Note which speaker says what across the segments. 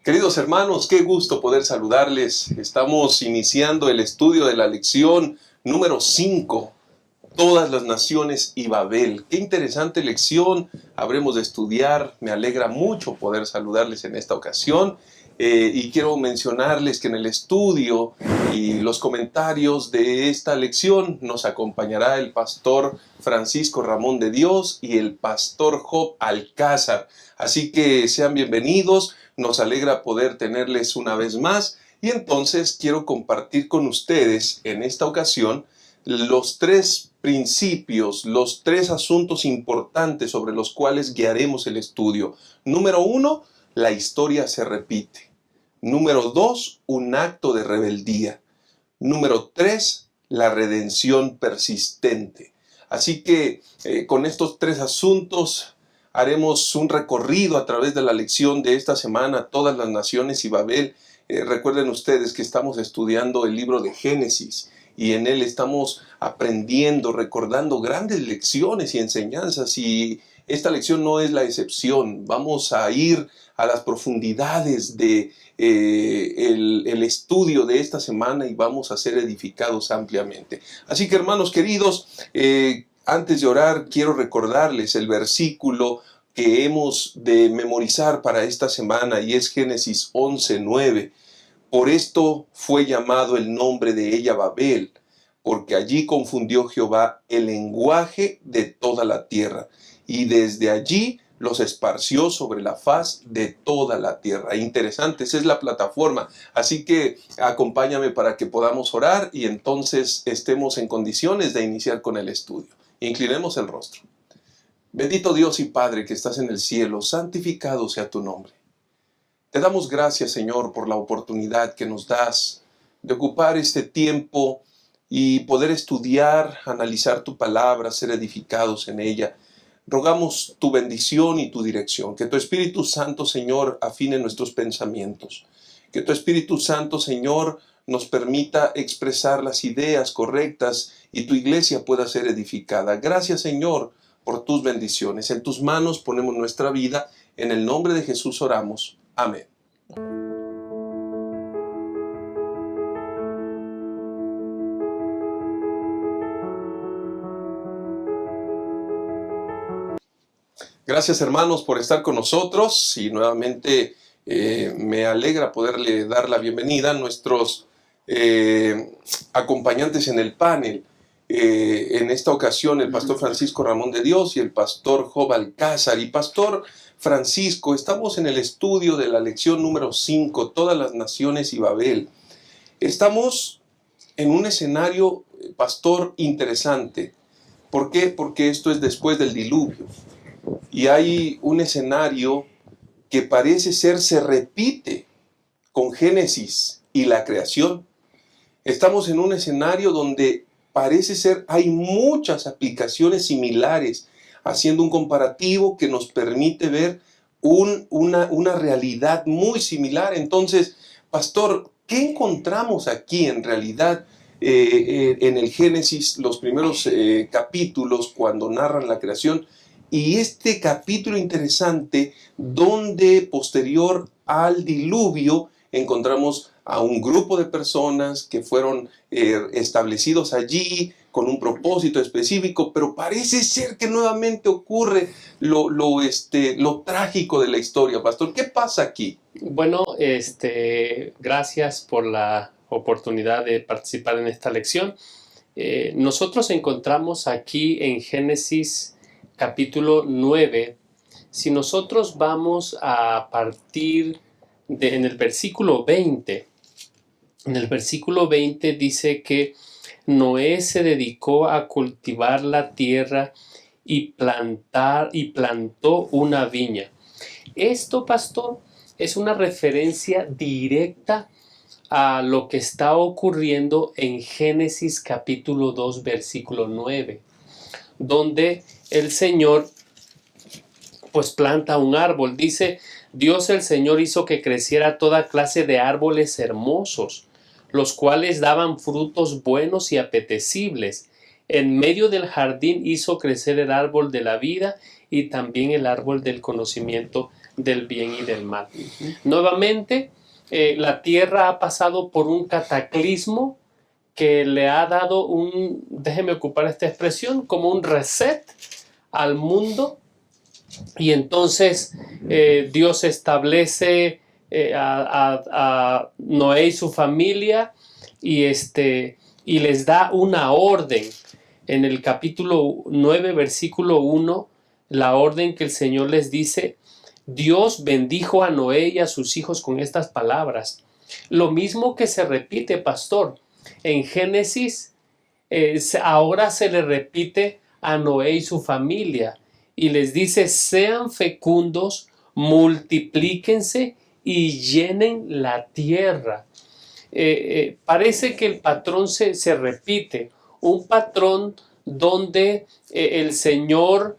Speaker 1: Queridos hermanos, qué gusto poder saludarles. Estamos iniciando el estudio de la lección número 5, Todas las Naciones y Babel. Qué interesante lección habremos de estudiar. Me alegra mucho poder saludarles en esta ocasión. Y quiero mencionarles que en el estudio y los comentarios de esta lección nos acompañará el pastor Francisco Ramón de Dios y el pastor Job Alcázar. Así que sean bienvenidos, nos alegra poder tenerles una vez más y entonces quiero compartir con ustedes en esta ocasión los tres principios, los tres asuntos importantes sobre los cuales guiaremos el estudio. Número 1, la historia se repite. Número 2, un acto de rebeldía. Número 3, la redención persistente. Así que con estos tres asuntos haremos un recorrido a través de la lección de esta semana, Todas las Naciones y Babel. Recuerden ustedes que estamos estudiando el libro de Génesis y en él estamos aprendiendo, recordando grandes lecciones y enseñanzas, y esta lección no es la excepción. Vamos a ir a las profundidades de el estudio de esta semana y vamos a ser edificados ampliamente. Así que, hermanos queridos, antes de orar, quiero recordarles el versículo que hemos de memorizar para esta semana, y es Génesis 11:9. Por esto fue llamado el nombre de ella Babel, porque allí confundió Jehová el lenguaje de toda la tierra, y desde allí los esparció sobre la faz de toda la tierra. Interesante, esa es la plataforma. Así que acompáñame para que podamos orar y entonces estemos en condiciones de iniciar con el estudio. Inclinemos el rostro. Bendito Dios y Padre que estás en el cielo, santificado sea tu nombre. Te damos gracias, Señor, por la oportunidad que nos das de ocupar este tiempo y poder estudiar, analizar tu palabra, ser edificados en ella. Rogamos tu bendición y tu dirección, que tu Espíritu Santo, Señor, afine nuestros pensamientos, que tu Espíritu Santo, Señor, nos permita expresar las ideas correctas y tu iglesia pueda ser edificada. Gracias, Señor, por tus bendiciones. En tus manos ponemos nuestra vida. En el nombre de Jesús oramos. Amén. Gracias, hermanos, por estar con nosotros y nuevamente me alegra poderle dar la bienvenida a nuestros acompañantes en el panel. En esta ocasión el pastor Francisco Ramón de Dios y el pastor Job Alcázar. Y pastor Francisco, estamos en el estudio de la lección número 5, Todas las Naciones y Babel. Estamos en un escenario, pastor, interesante. ¿Por qué? Porque esto es después del diluvio. Y hay un escenario que parece ser se repite con Génesis y la creación. Estamos en un escenario donde parece ser hay muchas aplicaciones similares, haciendo un comparativo que nos permite ver una realidad muy similar. Entonces, pastor, ¿qué encontramos aquí en realidad en el Génesis, los primeros capítulos cuando narran la creación? Y este capítulo interesante, donde posterior al diluvio encontramos a un grupo de personas que fueron establecidos allí con un propósito específico, pero parece ser que nuevamente ocurre lo trágico de la historia. Pastor, ¿qué pasa aquí?
Speaker 2: Bueno, gracias por la oportunidad de participar en esta lección. Nosotros encontramos aquí en Génesis capítulo 9, si nosotros vamos a partir en el versículo 20, en el versículo 20 dice que Noé se dedicó a cultivar la tierra y plantó una viña. Esto, pastor, es una referencia directa a lo que está ocurriendo en Génesis capítulo 2, versículo 9, donde el Señor pues planta un árbol. Dice, Dios el Señor hizo que creciera toda clase de árboles hermosos, los cuales daban frutos buenos y apetecibles. En medio del jardín hizo crecer el árbol de la vida y también el árbol del conocimiento del bien y del mal. Nuevamente, la tierra ha pasado por un cataclismo que le ha dado déjeme ocupar esta expresión, como un reset al mundo. Y entonces Dios establece a Noé y su familia y les da una orden. En el capítulo 9, versículo 1, la orden que el Señor les dice: Dios bendijo a Noé y a sus hijos con estas palabras. Lo mismo que se repite, pastor, en Génesis, ahora se le repite a Noé y su familia. Y les dice: sean fecundos, multiplíquense y llenen la tierra. Parece que el patrón se repite, un patrón donde el Señor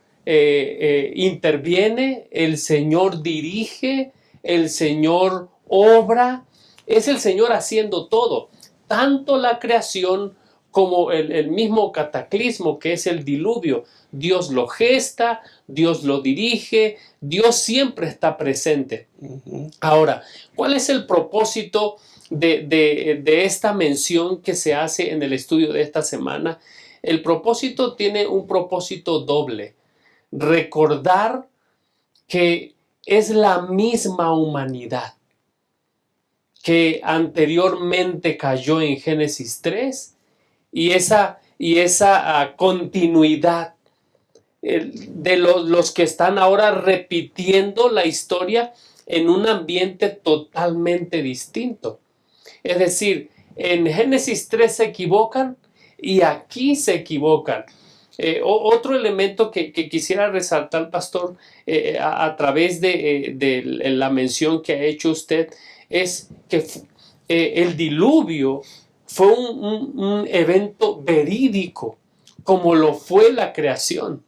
Speaker 2: interviene, el Señor dirige, el Señor obra, es el Señor haciendo todo, tanto la creación como el mismo cataclismo que es el diluvio. Dios lo gesta, Dios lo dirige, Dios siempre está presente. Ahora, ¿cuál es el propósito de esta mención que se hace en el estudio de esta semana? El propósito tiene un propósito doble: recordar que es la misma humanidad que anteriormente cayó en Génesis 3 y esa continuidad de los que están ahora repitiendo la historia en un ambiente totalmente distinto. Es decir, en Génesis 3 se equivocan y aquí se equivocan. Otro elemento que quisiera resaltar, pastor, a través de la mención que ha hecho usted, es que el diluvio fue un evento verídico, como lo fue la creación.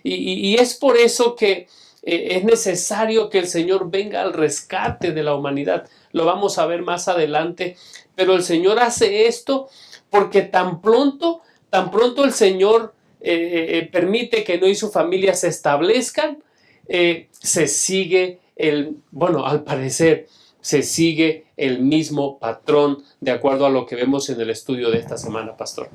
Speaker 2: Y es por eso que es necesario que el Señor venga al rescate de la humanidad. Lo vamos a ver más adelante, pero el Señor hace esto porque tan pronto el Señor permite que Noé y su familia se establezcan, se sigue al parecer se sigue el mismo patrón de acuerdo a lo que vemos en el estudio de esta semana, pastor.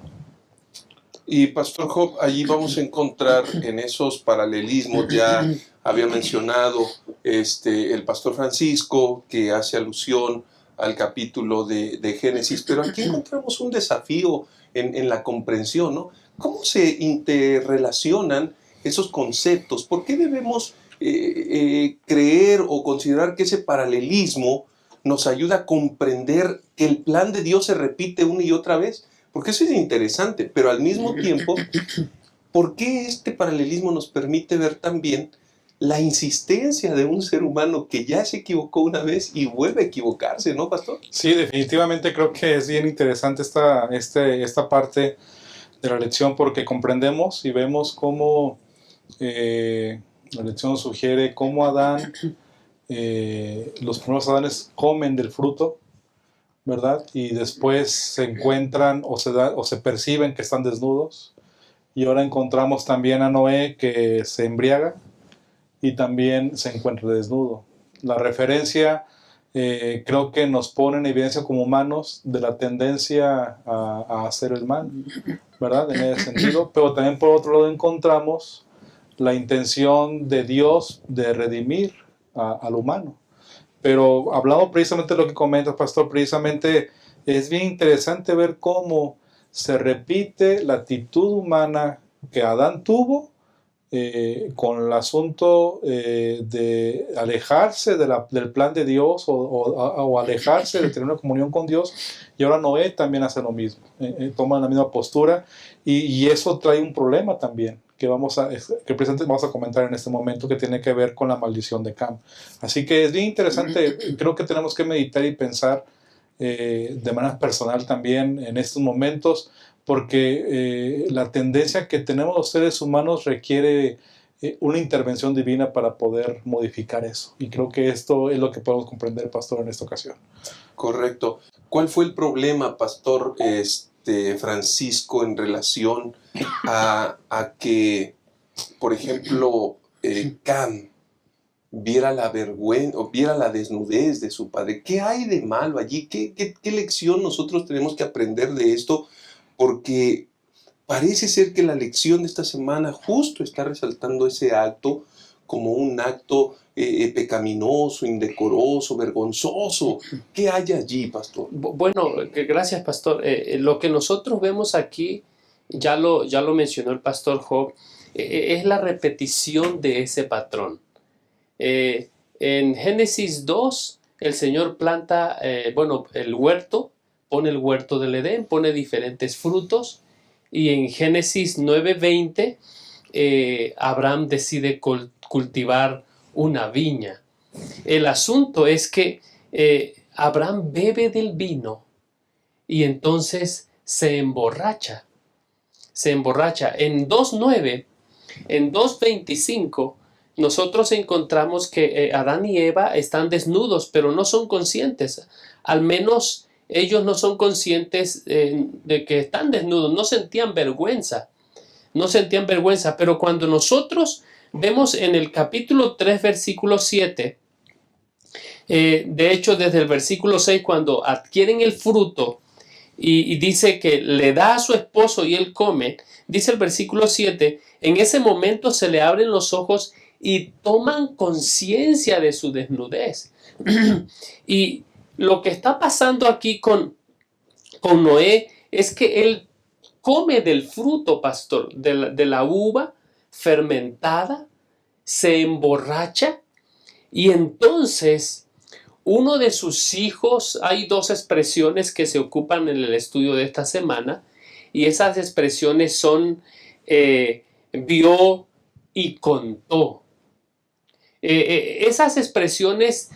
Speaker 1: Y Pastor Job, allí vamos a encontrar en esos paralelismos, ya había mencionado el Pastor Francisco, que hace alusión al capítulo de Génesis, pero aquí encontramos un desafío en la comprensión, ¿no? ¿Cómo se interrelacionan esos conceptos? ¿Por qué debemos creer o considerar que ese paralelismo nos ayuda a comprender que el plan de Dios se repite una y otra vez? Porque eso es interesante, pero al mismo tiempo, ¿por qué este paralelismo nos permite ver también la insistencia de un ser humano que ya se equivocó una vez y vuelve a equivocarse, ¿no, pastor?
Speaker 3: Sí, definitivamente creo que es bien interesante esta parte de la lección, porque comprendemos y vemos cómo la lección sugiere cómo Adán, los primeros Adanes comen del fruto, ¿verdad? Y después se encuentran o se perciben que están desnudos. Y ahora encontramos también a Noé, que se embriaga y también se encuentra desnudo. La referencia creo que nos pone en evidencia como humanos de la tendencia a hacer el mal, ¿verdad? En ese sentido. Pero también por otro lado encontramos la intención de Dios de redimir al humano. Pero hablando precisamente de lo que comentas, pastor, precisamente es bien interesante ver cómo se repite la actitud humana que Adán tuvo con el asunto de alejarse del plan de Dios o alejarse de tener una comunión con Dios. Y ahora Noé también hace lo mismo, toma la misma postura y eso trae un problema también que precisamente vamos a comentar en este momento, que tiene que ver con la maldición de Cam. Así que es bien interesante, creo que tenemos que meditar y pensar de manera personal también en estos momentos, porque la tendencia que tenemos los seres humanos requiere una intervención divina para poder modificar eso. Y creo que esto es lo que podemos comprender, pastor, en esta ocasión.
Speaker 1: Correcto. ¿Cuál fue el problema, pastor Francisco, en relación a que, por ejemplo, Cam viera la vergüenza o viera la desnudez de su padre. ¿Qué hay de malo allí? ¿Qué lección nosotros tenemos que aprender de esto? Porque parece ser que la lección de esta semana justo está resaltando ese acto como un acto pecaminoso, indecoroso, vergonzoso. ¿Qué hay allí, pastor?
Speaker 2: Bueno, gracias, pastor. Lo que nosotros vemos aquí, ya lo mencionó el pastor Job, es la repetición de ese patrón. En Génesis 2, el Señor planta, el huerto, pone el huerto del Edén, pone diferentes frutos, y en Génesis 9:20, Abraham decide cultivar una viña. El asunto es que Abraham bebe del vino y entonces se emborracha. En 2:9, en 2:25, nosotros encontramos que Adán y Eva están desnudos, pero no son conscientes. Al menos ellos no son conscientes de que están desnudos, no sentían vergüenza. Pero cuando nosotros vemos en el capítulo 3, versículo 7, de hecho desde el versículo 6, cuando adquieren el fruto y dice que le da a su esposo y él come, dice el versículo 7, en ese momento se le abren los ojos y toman conciencia de su desnudez. Y lo que está pasando aquí con Noé es que él come del fruto, pastor, de la uva fermentada, se emborracha y entonces uno de sus hijos, hay dos expresiones que se ocupan en el estudio de esta semana y esas expresiones son vio y contó. Esas expresiones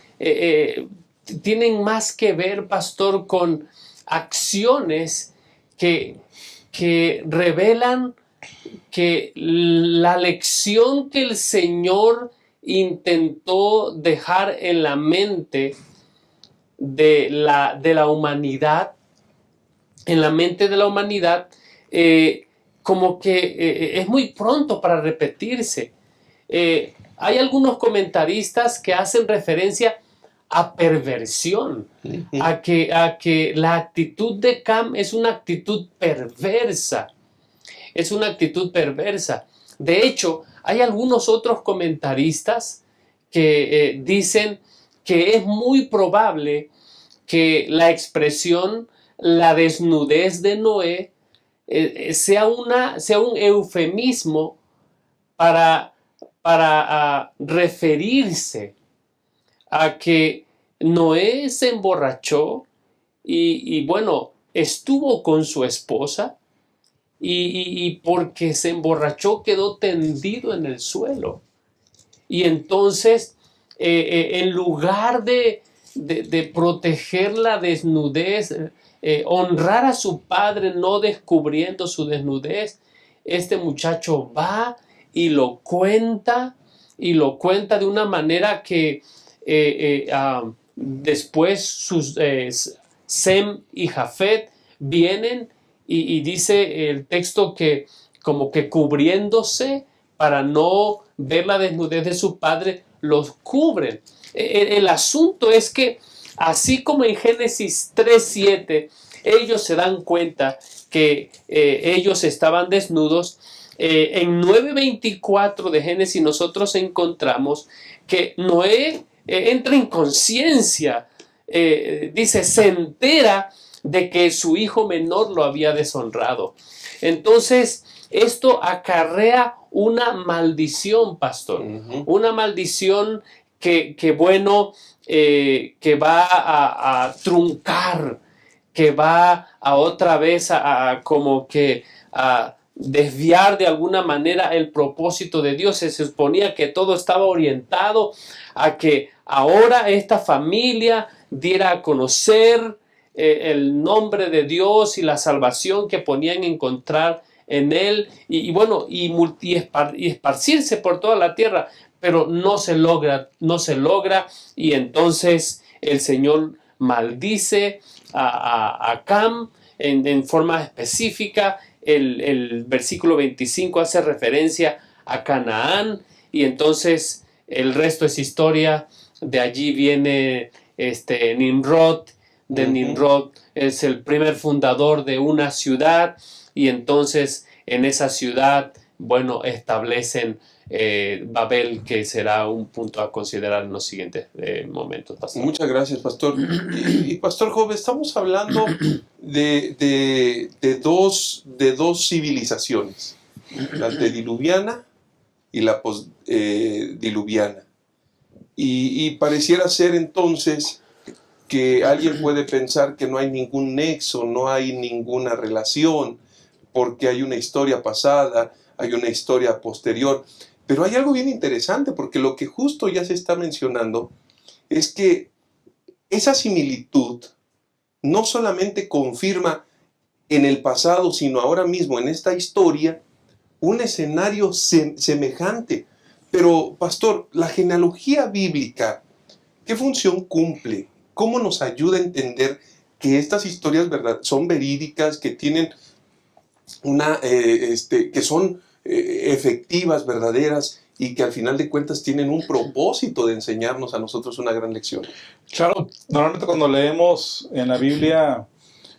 Speaker 2: tienen más que ver, pastor, con acciones que revelan que la lección que el Señor intentó dejar en la mente de la humanidad, como que es muy pronto para repetirse. Hay algunos comentaristas que hacen referencia a perversión, a que la actitud de Cam es una actitud perversa. De hecho, hay algunos otros comentaristas que dicen que es muy probable que la expresión la desnudez de Noé sea un eufemismo para referirse a que Noé se emborrachó y bueno, estuvo con su esposa y porque se emborrachó quedó tendido en el suelo. Y entonces, en lugar de proteger la desnudez, honrar a su padre no descubriendo su desnudez, este muchacho va y lo cuenta de una manera que después Sem y Jafet vienen y dice el texto que como que cubriéndose para no ver la desnudez de su padre, los cubren. El asunto es que así como en Génesis 3:7 ellos se dan cuenta que ellos estaban desnudos, en 9:24 de Génesis nosotros encontramos que Noé entra en conciencia, dice, se entera de que su hijo menor lo había deshonrado. Entonces, esto acarrea una maldición, pastor. Una maldición que va a truncar, que va a otra vez a desviar de alguna manera el propósito de Dios. Se suponía que todo estaba orientado a que ahora esta familia diera a conocer el nombre de Dios y la salvación que podían encontrar en él y esparcirse por toda la tierra, pero no se logra y entonces el Señor maldice a Cam en forma específica. El versículo 25 hace referencia a Canaán y entonces el resto es historia. De allí viene Nimrod. De Nimrod es el primer fundador de una ciudad, y entonces en esa ciudad, bueno, establecen Babel, que será un punto a considerar en los siguientes momentos, pastor.
Speaker 1: Muchas gracias, pastor. Y pastor Job, estamos hablando de dos civilizaciones, la antediluviana y la postdiluviana. Y pareciera ser entonces que alguien puede pensar que no hay ningún nexo, no hay ninguna relación, porque hay una historia pasada, hay una historia posterior. Pero hay algo bien interesante, porque lo que justo ya se está mencionando es que esa similitud no solamente confirma en el pasado, sino ahora mismo en esta historia, un escenario semejante. Pero, pastor, la genealogía bíblica, ¿qué función cumple? ¿Cómo nos ayuda a entender que estas historias son verídicas, que tienen que son efectivas, verdaderas, y que al final de cuentas tienen un propósito de enseñarnos a nosotros una gran lección?
Speaker 3: Claro, normalmente cuando leemos en la Biblia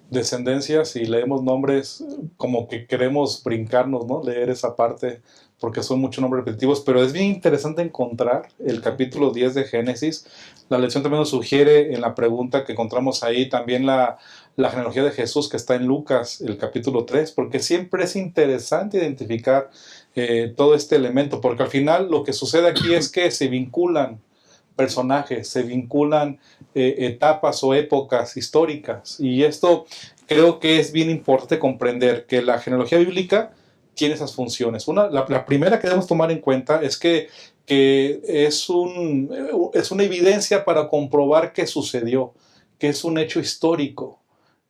Speaker 3: descendencias y leemos nombres, como que queremos brincarnos, ¿no? Leer esa parte, porque son muchos nombres repetitivos, pero es bien interesante encontrar el capítulo 10 de Génesis. La lección también nos sugiere en la pregunta que encontramos ahí también la genealogía de Jesús, que está en Lucas, el capítulo 3, porque siempre es interesante identificar todo este elemento, porque al final lo que sucede aquí es que se vinculan personajes, se vinculan etapas o épocas históricas, y esto creo que es bien importante comprender, que la genealogía bíblica tiene esas funciones. La primera que debemos tomar en cuenta es que es una evidencia para comprobar que sucedió, que es un hecho histórico.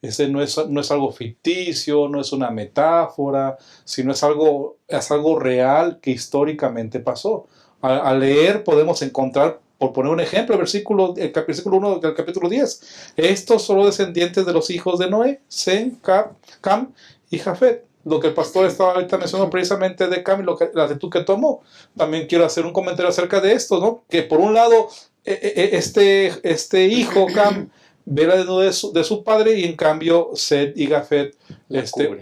Speaker 3: Ese no es algo ficticio, no es una metáfora, sino es algo real que históricamente pasó. Al leer podemos encontrar, por poner un ejemplo, el versículo 1 del capítulo 10. Estos son los descendientes de los hijos de Noé: Sem, Cam y Jafet. Lo que el pastor estaba ahorita mencionando precisamente de Cam y la actitud que tomó. También quiero hacer un comentario acerca de esto, ¿no? Que por un lado, este hijo, Cam, ve la desnudez de su padre, y en cambio Set y Jafet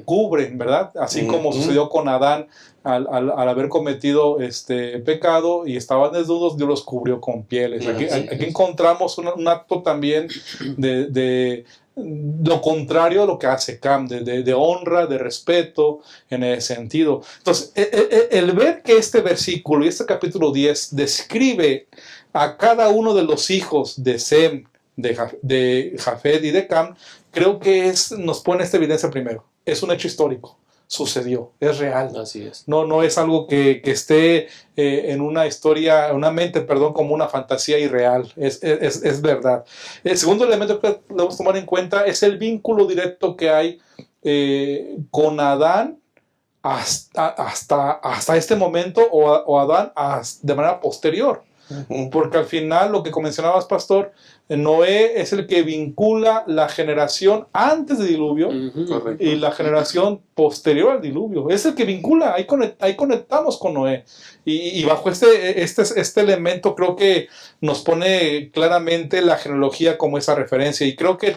Speaker 3: cubren, ¿verdad? Así como sucedió con Adán al haber cometido pecado y estaban desnudos, Dios los cubrió con pieles. Aquí encontramos un acto también de lo contrario a lo que hace Cam, de honra, de respeto en ese sentido. Entonces, el ver que este versículo y este capítulo 10 describe a cada uno de los hijos de Sem, de Jafet y de Cam, creo que nos pone esta evidencia primero. Es un hecho histórico, sucedió, es real.
Speaker 2: Así es.
Speaker 3: No es algo que esté en una historia, una mente, como una fantasía irreal. Es verdad. El segundo elemento que debemos tomar en cuenta es el vínculo directo que hay con Adán hasta este momento, o Adán de manera posterior. Porque al final, lo que mencionabas, pastor, Noé es el que vincula la generación antes del diluvio y la generación posterior al diluvio. Es el que vincula, ahí conectamos con Noé. Y bajo este elemento creo que nos pone claramente la genealogía como esa referencia. Y creo que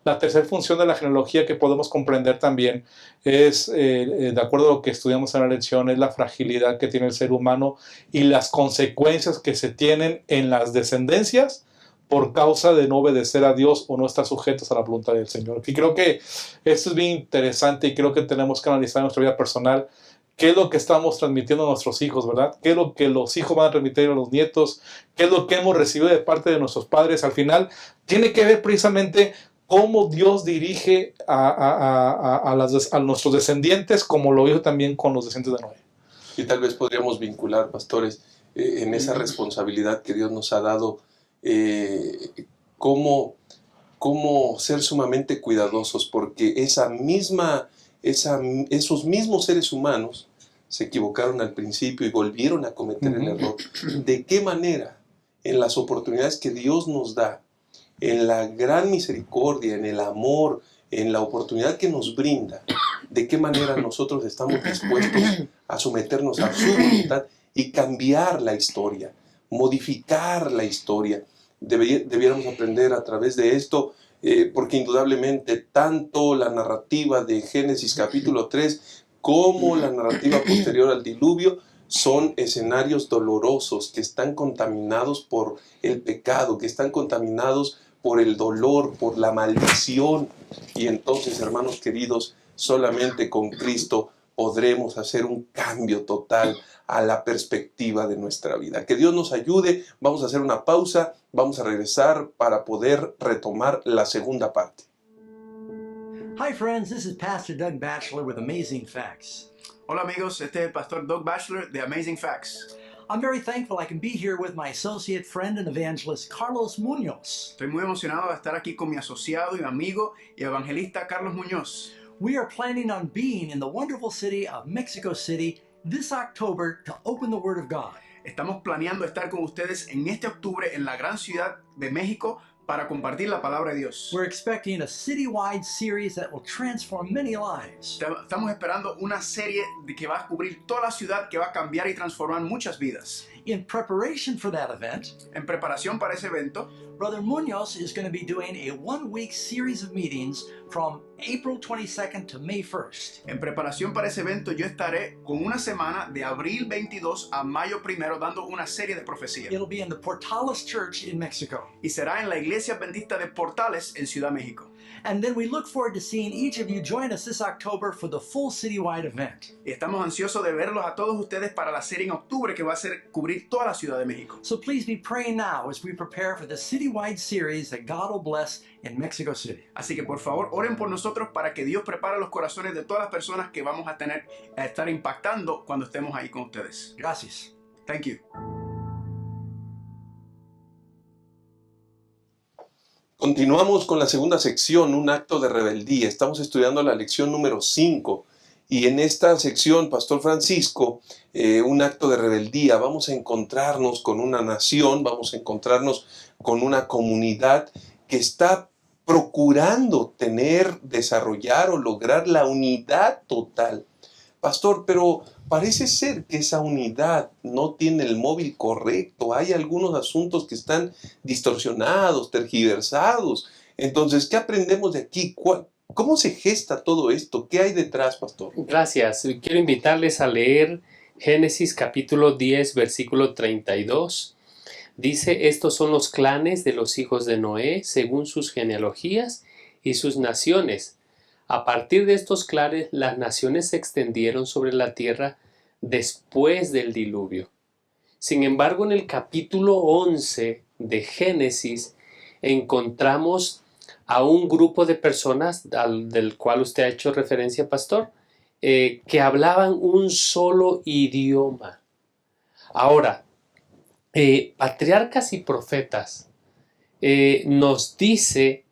Speaker 3: la tercera función de la genealogía que podemos comprender también es, de acuerdo a lo que estudiamos en la lección, es la fragilidad que tiene el ser humano y las consecuencias que se tienen en las descendencias por causa de no obedecer a Dios o no estar sujetos a la voluntad del Señor. Y creo que esto es bien interesante, y creo que tenemos que analizar en nuestra vida personal qué es lo que estamos transmitiendo a nuestros hijos, ¿verdad? ¿Qué es lo que los hijos van a transmitir a los nietos? ¿Qué es lo que hemos recibido de parte de nuestros padres? Al final tiene que ver precisamente cómo Dios dirige a nuestros descendientes, como lo hizo también con los descendientes de Noé.
Speaker 1: Y tal vez podríamos vincular, pastores, en esa responsabilidad que Dios nos ha dado, cómo ser sumamente cuidadosos, porque esos mismos seres humanos se equivocaron al principio y volvieron a cometer el error. ¿De qué manera, en las oportunidades que Dios nos da, en la gran misericordia, en el amor, en la oportunidad que nos brinda, de qué manera nosotros estamos dispuestos a someternos a su voluntad y cambiar la historia? modificar la historia. Debiéramos aprender a través de esto, porque indudablemente tanto la narrativa de Génesis capítulo 3 como la narrativa posterior al diluvio son escenarios dolorosos que están contaminados por el pecado, que están contaminados por el dolor, por la maldición. Y entonces, hermanos queridos, solamente con Cristo podremos hacer un cambio total a la perspectiva de nuestra vida. Que Dios nos ayude. Vamos a hacer una pausa, vamos a regresar para poder retomar la segunda parte.
Speaker 4: Hi friends, this is Pastor Doug Batchelor with Amazing Facts.
Speaker 5: Hola amigos, este es el pastor Doug Batchelor de Amazing Facts.
Speaker 4: I'm very thankful I can be here with my associate friend and evangelist Carlos Munoz.
Speaker 5: Estoy muy emocionado de estar aquí con mi asociado y amigo y evangelista Carlos Muñoz.
Speaker 4: We are planning on being in the wonderful city of Mexico City this October to open the Word of God.
Speaker 5: Estamos planeando estar con ustedes en este octubre en la gran ciudad de México para compartir la palabra de Dios.
Speaker 4: We're expecting a citywide series that will transform many lives.
Speaker 5: Estamos esperando una serie que va a cubrir toda la ciudad, que va a cambiar y transformar muchas vidas.
Speaker 4: In preparation for that event,
Speaker 5: En preparación para ese evento,
Speaker 4: Brother Munoz is going to be doing a one-week series of meetings from April 22nd to May 1st.
Speaker 5: En preparación para ese evento, yo estaré con una semana de abril 22 a mayo 1 dando una serie de profecías.
Speaker 4: It'll be in the Portales Church in Mexico.
Speaker 5: Y será en la Iglesia Adventista de Portales en Ciudad México.
Speaker 4: And then we look forward to seeing each of you join us this October for the full citywide event.
Speaker 5: Y estamos ansiosos de verlos a todos ustedes para la serie en octubre que va a ser cubrir toda la Ciudad de México.
Speaker 4: So please be praying now as we prepare for the citywide series that God will bless in Mexico City.
Speaker 5: Así que por favor oren por nosotros para que Dios prepare los corazones de todas las personas que vamos a estar impactando cuando estemos ahí con ustedes.
Speaker 4: Gracias.
Speaker 5: Thank you.
Speaker 1: Continuamos con la segunda sección, un acto de rebeldía. Estamos estudiando la lección número 5 y en esta sección, Pastor Francisco, un acto de rebeldía, vamos a encontrarnos con una nación, vamos a encontrarnos con una comunidad que está procurando desarrollar o lograr la unidad total. Pastor, pero parece ser que esa unidad no tiene el móvil correcto. Hay algunos asuntos que están distorsionados, tergiversados. Entonces, ¿qué aprendemos de aquí? ¿Cómo se gesta todo esto? ¿Qué hay detrás, pastor?
Speaker 2: Gracias. Quiero invitarles a leer Génesis capítulo 10, versículo 32. Dice, estos son los clanes de los hijos de Noé, según sus genealogías y sus naciones. A partir de estos clanes, las naciones se extendieron sobre la tierra después del diluvio. Sin embargo, en el capítulo 11 de Génesis encontramos a un grupo de personas, del cual usted ha hecho referencia, pastor, que hablaban un solo idioma. Ahora, Patriarcas y Profetas nos dice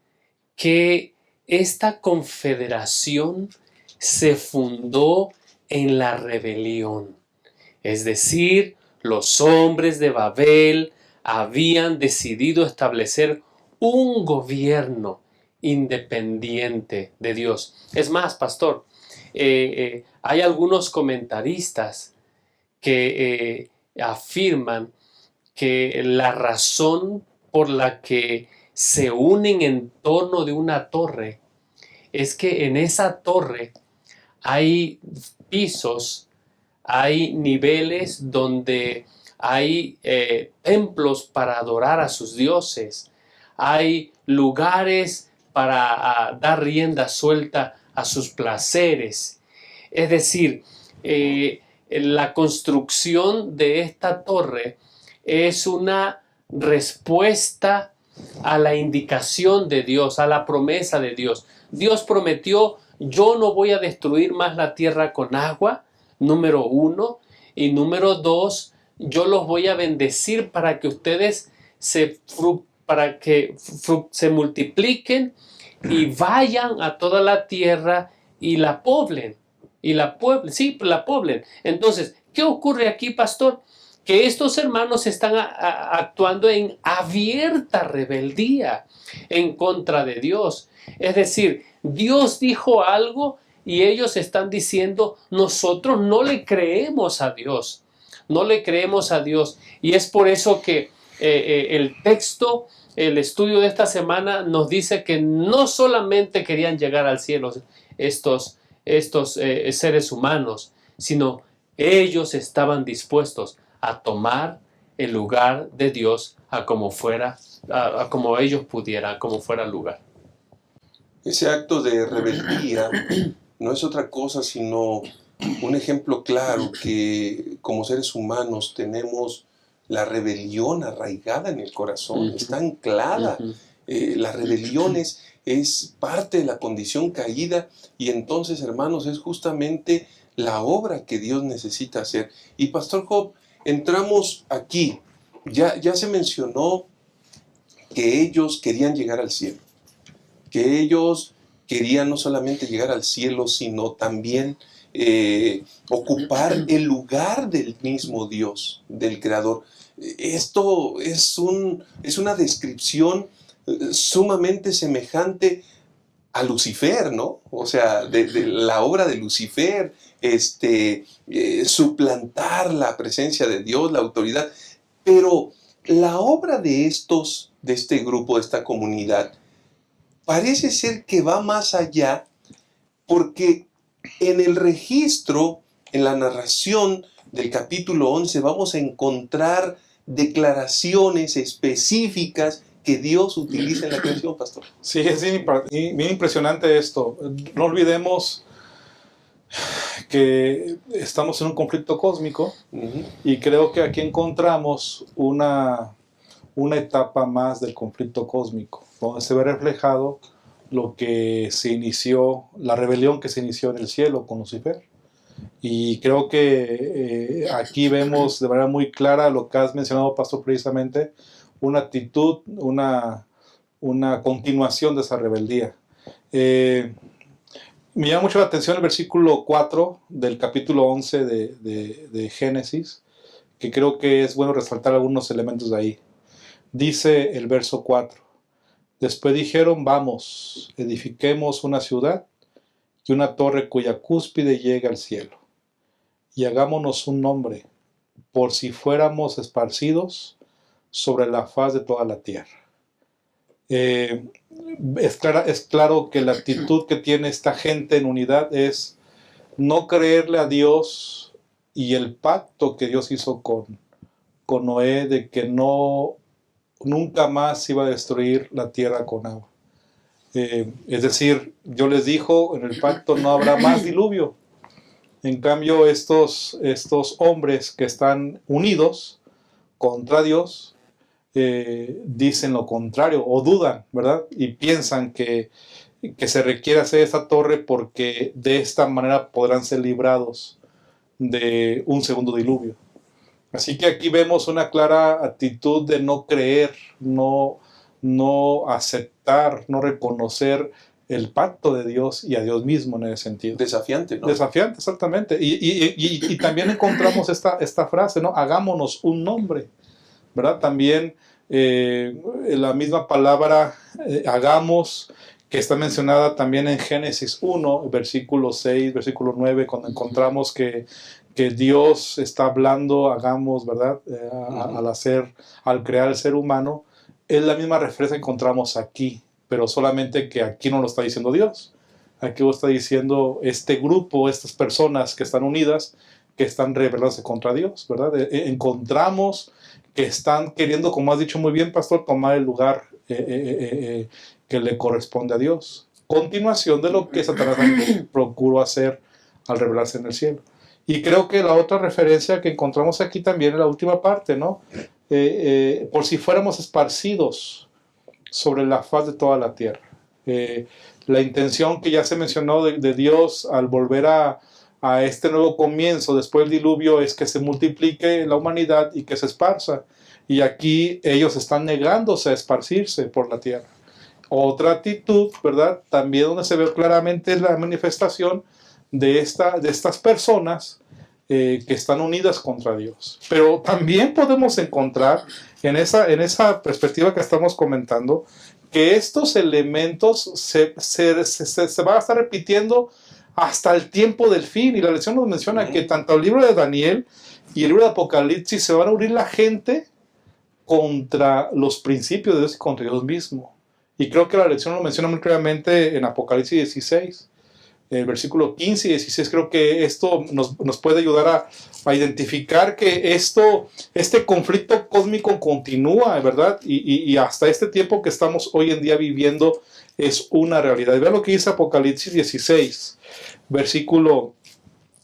Speaker 2: que esta confederación se fundó en la rebelión. Es decir, los hombres de Babel habían decidido establecer un gobierno independiente de Dios. Es más, pastor, hay algunos comentaristas que afirman que la razón por la que se unen en torno de una torre es que en esa torre hay pisos, hay niveles donde hay templos para adorar a sus dioses, hay lugares para dar rienda suelta a sus placeres. Es decir, la construcción de esta torre es una respuesta a la indicación de Dios, a la promesa de Dios. Dios prometió, yo no voy a destruir más la tierra con agua, número 1, y número 2, yo los voy a bendecir para que ustedes se multipliquen y vayan a toda la tierra y la poblen. La poblen. Entonces, ¿qué ocurre aquí, pastor? Que estos hermanos están actuando en abierta rebeldía en contra de Dios. Es decir, Dios dijo algo y ellos están diciendo, nosotros no le creemos a Dios. no le creemos a Dios. Y es por eso que el texto, el estudio de esta semana nos dice que no solamente querían llegar al cielo estos seres humanos, sino ellos estaban dispuestos a tomar el lugar de Dios a como fuera, a como ellos pudieran, como fuera el lugar.
Speaker 1: Ese acto de rebeldía no es otra cosa sino un ejemplo claro que como seres humanos tenemos la rebelión arraigada en el corazón, está anclada. La rebelión es parte de la condición caída y entonces, hermanos, es justamente la obra que Dios necesita hacer. Y Pastor Job, entramos aquí, ya se mencionó que ellos querían llegar al cielo, que ellos querían no solamente llegar al cielo, sino también ocupar el lugar del mismo Dios, del Creador. Esto es una descripción sumamente semejante a Lucifer, ¿no? O sea, de la obra de Lucifer, suplantar la presencia de Dios, la autoridad. Pero la obra de este grupo, de esta comunidad, parece ser que va más allá, porque en el registro, en la narración del capítulo 11, vamos a encontrar declaraciones específicas que Dios utiliza en la creación, pastor.
Speaker 3: Sí, es bien impresionante esto. No olvidemos que estamos en un conflicto cósmico y creo que aquí encontramos una etapa más del conflicto cósmico, donde se ve reflejado lo que se inició, la rebelión que se inició en el cielo con Lucifer. Y creo que aquí vemos de manera muy clara lo que has mencionado, pastor, precisamente, una actitud, una continuación de esa rebeldía. Me llama mucho la atención el versículo 4 del capítulo 11 de Génesis, que creo que es bueno resaltar algunos elementos de ahí. Dice el verso 4, después dijeron, vamos, edifiquemos una ciudad y una torre cuya cúspide llegue al cielo, y hagámonos un nombre, por si fuéramos esparcidos sobre la faz de toda la tierra. Es claro que la actitud que tiene esta gente en unidad es no creerle a Dios y el pacto que Dios hizo con Noé de que nunca más iba a destruir la tierra con agua. Es decir, Dios les dijo en el pacto no habrá más diluvio. En cambio, estos hombres que están unidos contra Dios dicen lo contrario o dudan, ¿verdad? Y piensan que se requiere hacer esta torre porque de esta manera podrán ser librados de un segundo diluvio. Así que aquí vemos una clara actitud de no creer, no aceptar, no reconocer el pacto de Dios y a Dios mismo en ese sentido.
Speaker 1: Desafiante, ¿no?
Speaker 3: Desafiante, exactamente. Y también encontramos esta frase, ¿no? Hagámonos un nombre, ¿verdad? También la misma palabra hagamos, que está mencionada también en Génesis 1, versículo 6, versículo 9, cuando encontramos que Dios está hablando, hagamos, ¿verdad? Al crear el ser humano, es la misma referencia que encontramos aquí, pero solamente que aquí no lo está diciendo Dios. Aquí lo está diciendo este grupo, estas personas que están unidas, que están rebelándose contra Dios, ¿verdad? Encontramos que están queriendo, como has dicho muy bien, pastor, tomar el lugar que le corresponde a Dios. Continuación de lo que Satanás procuró hacer al rebelarse en el cielo. Y creo que la otra referencia que encontramos aquí también en la última parte, ¿no? Por si fuéramos esparcidos sobre la faz de toda la tierra. La intención que ya se mencionó de Dios al volver a este nuevo comienzo después del diluvio es que se multiplique la humanidad y que se esparza. Y aquí ellos están negándose a esparcirse por la tierra. Otra actitud, ¿verdad? También donde se ve claramente la manifestación de estas personas que están unidas contra Dios. Pero también podemos encontrar en esa perspectiva que estamos comentando que estos elementos se van a estar repitiendo hasta el tiempo del fin. Y la lección nos menciona que tanto el libro de Daniel y el libro de Apocalipsis se van a unir la gente contra los principios de Dios y contra Dios mismo. Y creo que la lección lo menciona muy claramente en Apocalipsis 16, el versículo 15 y 16. Creo que esto nos puede ayudar a identificar que este conflicto cósmico continúa, ¿verdad? Y hasta este tiempo que estamos hoy en día viviendo es una realidad. Y vean lo que dice Apocalipsis 16, versículo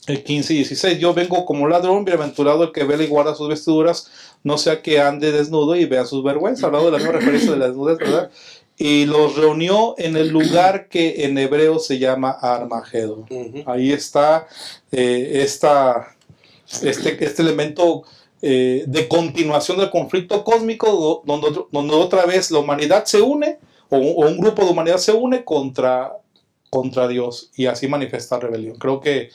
Speaker 3: 15 y 16. Yo vengo como ladrón, bienaventurado el que vela y guarda sus vestiduras, no sea que ande desnudo y vea sus vergüenzas. Hablando de la misma referencia de la desnudez, ¿verdad? Y los reunió en el lugar que en hebreo se llama Armagedón. Ahí está este elemento de continuación del conflicto cósmico, donde otra vez la humanidad se une, o un grupo de humanidad se une contra Dios, y así manifiesta rebelión. Creo que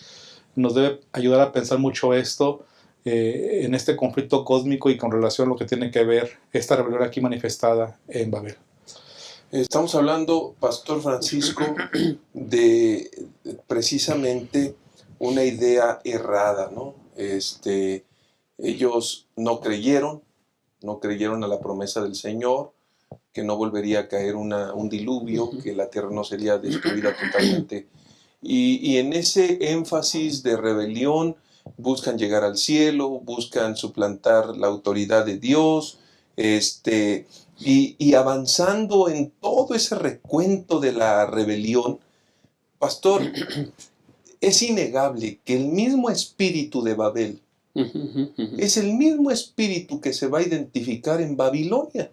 Speaker 3: nos debe ayudar a pensar mucho esto en este conflicto cósmico y con relación a lo que tiene que ver esta rebelión aquí manifestada en Babel.
Speaker 1: Estamos hablando, Pastor Francisco, de precisamente una idea errada, ¿no? Ellos no creyeron a la promesa del Señor, que no volvería a caer un diluvio, que la tierra no sería destruida totalmente. Y en ese énfasis de rebelión buscan llegar al cielo, buscan suplantar la autoridad de Dios, y avanzando en todo ese recuento de la rebelión, Pastor, es innegable que el mismo espíritu de Babel es el mismo espíritu que se va a identificar en Babilonia.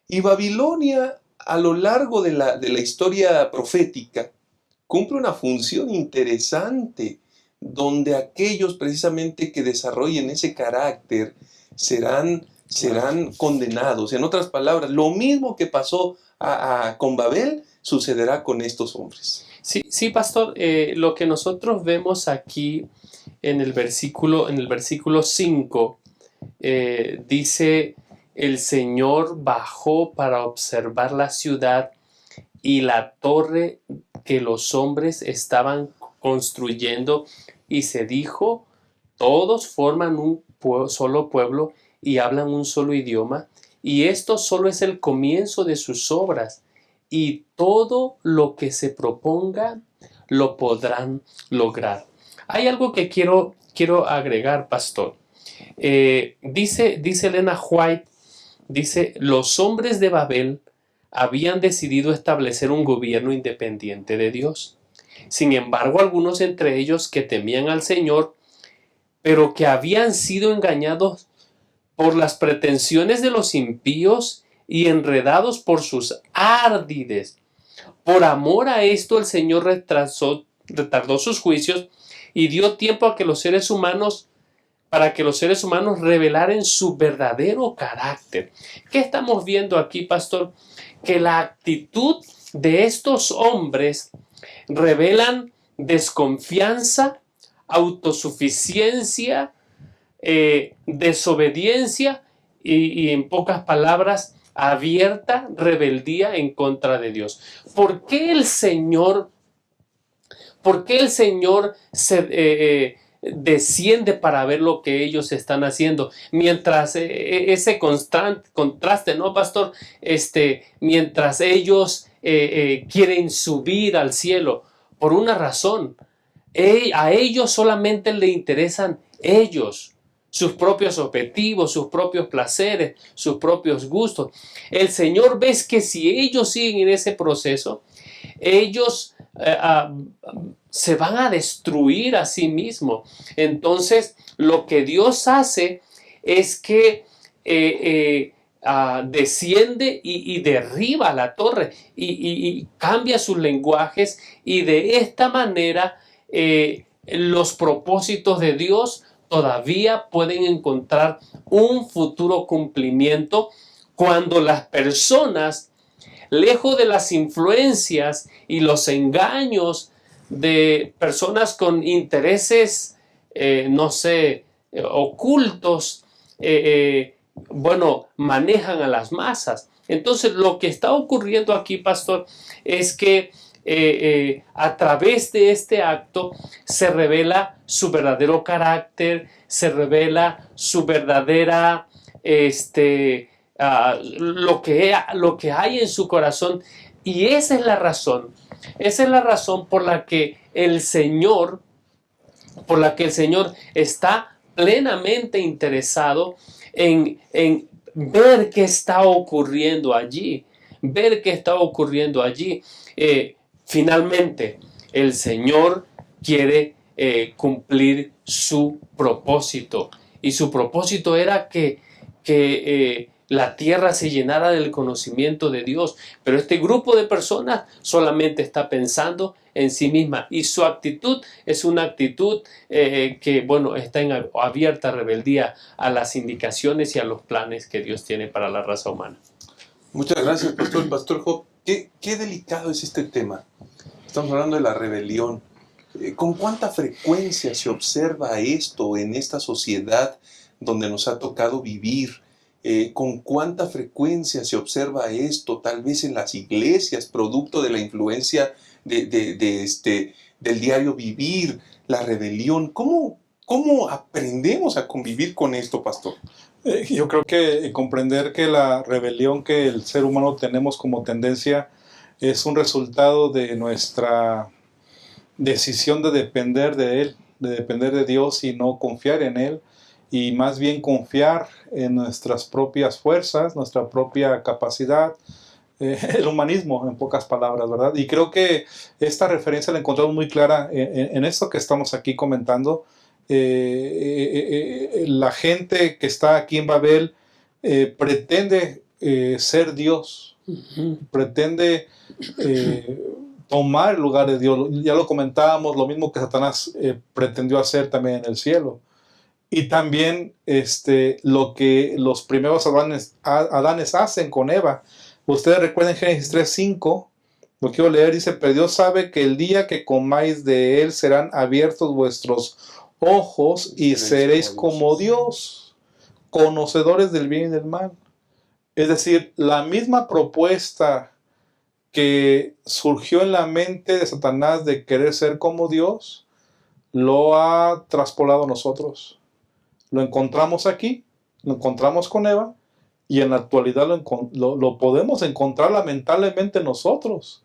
Speaker 1: Y Babilonia, a lo largo de la historia profética, cumple una función interesante, donde aquellos precisamente que desarrollen ese carácter serán condenados. En otras palabras, lo mismo que pasó con Babel sucederá con estos hombres.
Speaker 2: Sí, pastor, lo que nosotros vemos aquí en el versículo 5, dice: el Señor bajó para observar la ciudad y la torre que los hombres estaban construyendo, y se dijo: todos forman un solo pueblo y hablan un solo idioma, y esto solo es el comienzo de sus obras, y todo lo que se proponga lo podrán lograr. Hay algo que quiero agregar, pastor. Dice Elena White, dice: los hombres de Babel habían decidido establecer un gobierno independiente de Dios. Sin embargo, algunos entre ellos que temían al Señor, pero que habían sido engañados por las pretensiones de los impíos y enredados por sus ardides. Por amor a esto, el Señor retardó sus juicios y dio tiempo a que los seres humanos, para que los seres humanos revelaran su verdadero carácter. ¿Qué estamos viendo aquí, pastor? Que la actitud de estos hombres revelan desconfianza, autosuficiencia, desobediencia y en pocas palabras, abierta rebeldía en contra de Dios. ¿Por qué el Señor desciende para ver lo que ellos están haciendo? Mientras ese contraste, ¿no, pastor? Mientras ellos quieren subir al cielo, por una razón. A ellos solamente le interesan ellos, sus propios objetivos, sus propios placeres, sus propios gustos. El Señor ve que si ellos siguen en ese proceso, ellos se van a destruir a sí mismos. Entonces, lo que Dios hace es que desciende y derriba la torre y cambia sus lenguajes, y de esta manera los propósitos de Dios todavía pueden encontrar un futuro cumplimiento cuando las personas, lejos de las influencias y los engaños de personas con intereses, ocultos, manejan a las masas. Entonces, lo que está ocurriendo aquí, pastor, es que a través de este acto se revela su verdadero carácter, se revela su verdadera, lo que hay en su corazón. Y esa es la razón por la que el Señor está plenamente interesado en ver qué está ocurriendo allí, finalmente, el Señor quiere cumplir su propósito, y su propósito era que la tierra se llenara del conocimiento de Dios, pero este grupo de personas solamente está pensando en sí misma, y su actitud es una actitud que, bueno, está en abierta rebeldía a las indicaciones y a los planes que Dios tiene para la raza humana.
Speaker 1: Muchas gracias, pastor. Pastor Job, qué delicado es este tema. Estamos hablando de la rebelión. ¿Con cuánta frecuencia se observa esto en esta sociedad donde nos ha tocado vivir? ¿Con cuánta frecuencia se observa esto? Tal vez en las iglesias, producto de la influencia del diario vivir, la rebelión. ¿Cómo aprendemos a convivir con esto, pastor?
Speaker 3: Yo creo que comprender que la rebelión que el ser humano tenemos como tendencia es un resultado de nuestra decisión de depender de Él, de depender de Dios y no confiar en Él, y más bien confiar en nuestras propias fuerzas, nuestra propia capacidad, el humanismo, en pocas palabras, ¿verdad? Y creo que esta referencia la encontramos muy clara en esto que estamos aquí comentando. La gente que está aquí en Babel pretende ser Dios, pretende tomar el lugar de Dios. Ya lo comentábamos, lo mismo que Satanás pretendió hacer también en el cielo. Y también lo que los primeros Adanes hacen con Eva. Ustedes recuerden Génesis 3:5, lo quiero leer, dice: pero Dios sabe que el día que comáis de él serán abiertos vuestros ojos y seréis como Dios, conocedores del bien y del mal. Es decir, la misma propuesta que surgió en la mente de Satanás de querer ser como Dios, lo ha traspolado a nosotros. Lo encontramos aquí, lo encontramos con Eva, y en la actualidad lo podemos encontrar lamentablemente nosotros.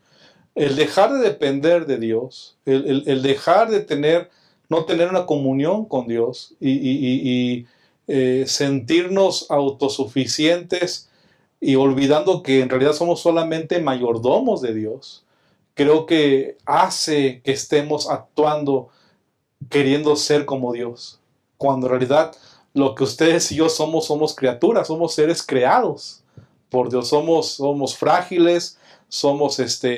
Speaker 3: El dejar de depender de Dios, el dejar de no tener una comunión con Dios y sentirnos autosuficientes y olvidando que en realidad somos solamente mayordomos de Dios, creo que hace que estemos actuando queriendo ser como Dios, cuando en realidad lo que ustedes y yo somos criaturas, somos seres creados por Dios, somos frágiles,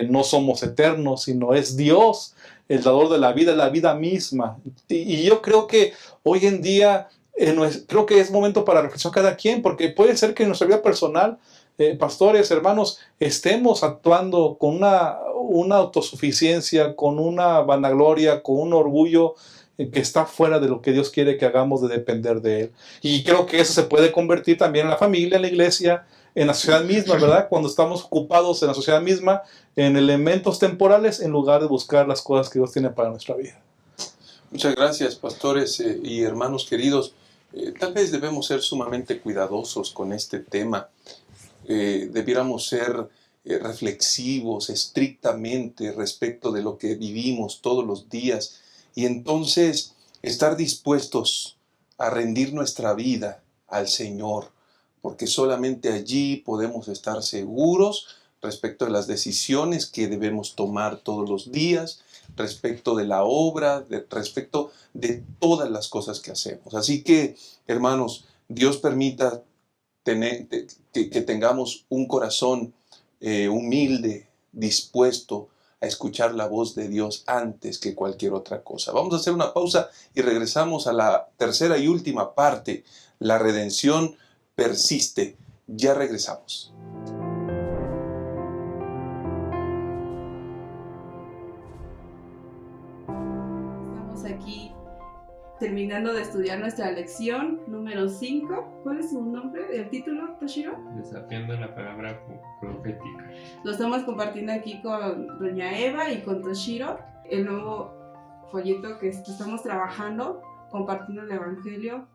Speaker 3: no somos eternos, sino es Dios el dador de la vida misma. Y yo creo que hoy en día creo que es momento para reflexionar cada quien, porque puede ser que en nuestra vida personal, pastores, hermanos, estemos actuando con una autosuficiencia, con una vanagloria, con un orgullo que está fuera de lo que Dios quiere que hagamos, de depender de Él. Y creo que eso se puede convertir también en la familia, en la iglesia, en la sociedad misma, ¿verdad? Cuando estamos ocupados en la sociedad misma, en elementos temporales, en lugar de buscar las cosas que Dios tiene para nuestra vida.
Speaker 1: Muchas gracias, pastores y hermanos queridos. Tal vez debemos ser sumamente cuidadosos con este tema. Debiéramos ser reflexivos estrictamente respecto de lo que vivimos todos los días, y entonces estar dispuestos a rendir nuestra vida al Señor, porque solamente allí podemos estar seguros respecto de las decisiones que debemos tomar todos los días, respecto de la obra, respecto de todas las cosas que hacemos. Así que, hermanos, Dios permita que tengamos un corazón humilde, dispuesto a escuchar la voz de Dios antes que cualquier otra cosa. Vamos a hacer una pausa y regresamos a la tercera y última parte. La redención persiste. Ya regresamos.
Speaker 6: Estamos aquí terminando de estudiar nuestra lección número 5. ¿Cuál es su nombre? ¿El título, Toshiro?
Speaker 2: Desafiando la palabra profética.
Speaker 6: Lo estamos compartiendo aquí con doña Eva y con Toshiro, el nuevo folleto que estamos trabajando, compartiendo el Evangelio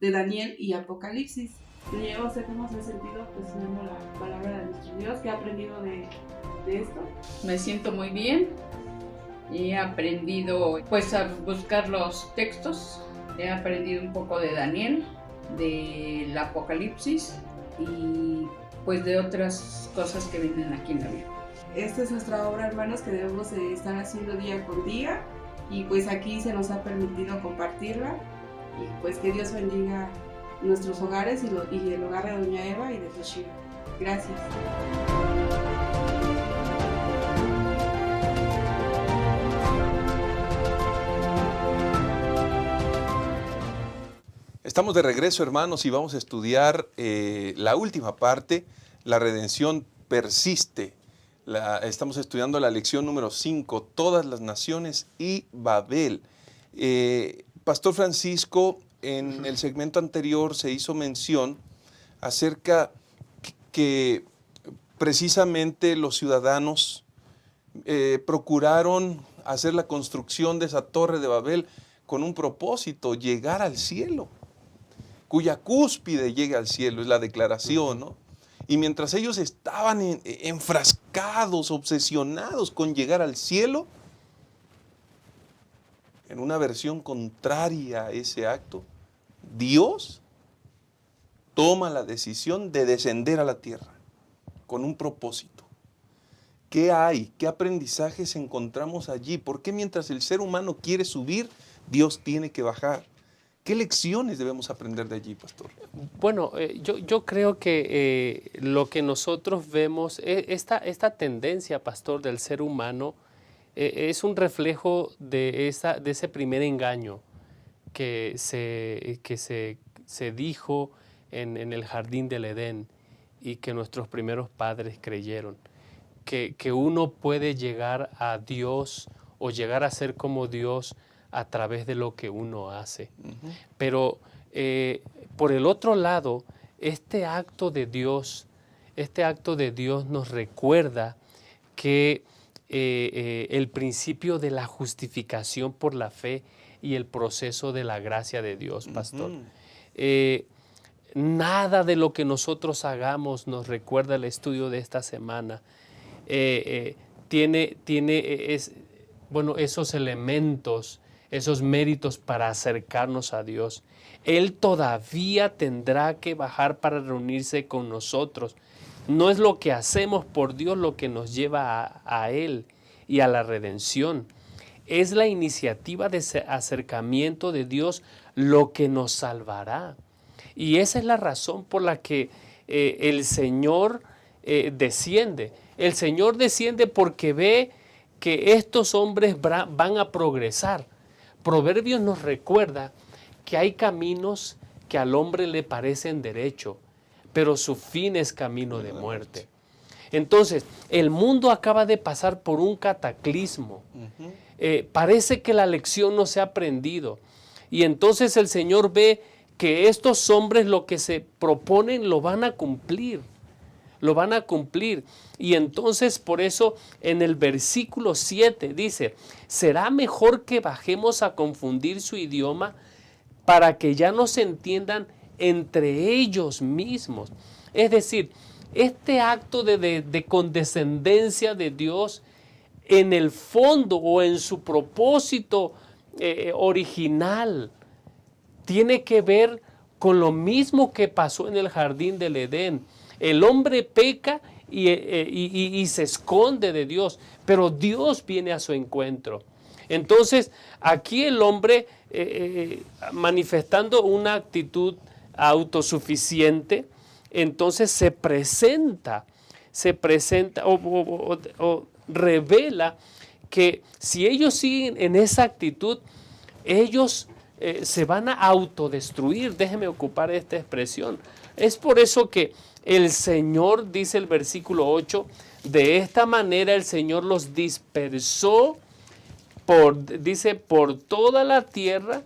Speaker 6: de Daniel y Apocalipsis. Doña Eva, ¿usted cómo se ha sentido estudiando la palabra de nuestro Dios? ¿Qué ha aprendido de esto?
Speaker 7: Me siento muy bien. He aprendido pues a buscar los textos. He aprendido un poco de Daniel, del Apocalipsis y pues de otras cosas que vienen aquí en la Biblia.
Speaker 6: Esta es nuestra obra, hermanos, que debemos estar haciendo día con día, y pues aquí se nos ha permitido compartirla, y pues que Dios bendiga nuestros hogares y el hogar de doña Eva y de Toshiro. Gracias.
Speaker 1: Estamos de regreso, hermanos, y vamos a estudiar la última parte, la redención persiste. Estamos estudiando la lección número 5, todas las naciones y Babel. Pastor Francisco, en el segmento anterior se hizo mención acerca que precisamente los ciudadanos procuraron hacer la construcción de esa torre de Babel con un propósito, llegar al cielo, cuya cúspide llegue al cielo, es la declaración, ¿no? Y mientras ellos estaban enfrascados, obsesionados con llegar al cielo, en una versión contraria a ese acto, Dios toma la decisión de descender a la tierra con un propósito. ¿Qué hay? ¿Qué aprendizajes encontramos allí? ¿Por qué mientras el ser humano quiere subir, Dios tiene que bajar? ¿Qué lecciones debemos aprender de allí, pastor?
Speaker 2: Bueno, yo creo que lo que nosotros vemos, esta tendencia, pastor, del ser humano, es un reflejo de ese primer engaño que se dijo en el jardín del Edén y que nuestros primeros padres creyeron. Que uno puede llegar a Dios o llegar a ser como Dios a través de lo que uno hace. Uh-huh. Pero por el otro lado, este acto de Dios nos recuerda que el principio de la justificación por la fe y el proceso de la gracia de Dios, pastor. Uh-huh. Nada de lo que nosotros hagamos, nos recuerda el estudio de esta semana, tiene esos elementos, esos méritos para acercarnos a Dios. Él todavía tendrá que bajar para reunirse con nosotros. No es lo que hacemos por Dios lo que nos lleva a Él y a la redención. Es la iniciativa de acercamiento de Dios lo que nos salvará. Y esa es la razón por la que el Señor desciende. El Señor desciende porque ve que estos hombres van a progresar. Proverbios nos recuerda que hay caminos que al hombre le parecen derecho, pero su fin es camino de muerte. Entonces, el mundo acaba de pasar por un cataclismo. Uh-huh. Parece que la lección no se ha aprendido. Y entonces el Señor ve que estos hombres lo que se proponen lo van a cumplir. Lo van a cumplir. Y entonces por eso en el versículo 7 dice, será mejor que bajemos a confundir su idioma para que ya no se entiendan entre ellos mismos. Es decir, este acto de condescendencia de Dios en el fondo o en su propósito original tiene que ver con lo mismo que pasó en el jardín del Edén. El hombre peca y se esconde de Dios, pero Dios viene a su encuentro. Entonces, aquí el hombre manifestando una actitud autosuficiente, entonces se presenta o revela que si ellos siguen en esa actitud, ellos se van a autodestruir. Déjeme ocupar esta expresión. Es por eso que el Señor, dice el versículo 8, de esta manera el Señor los dispersó por toda la tierra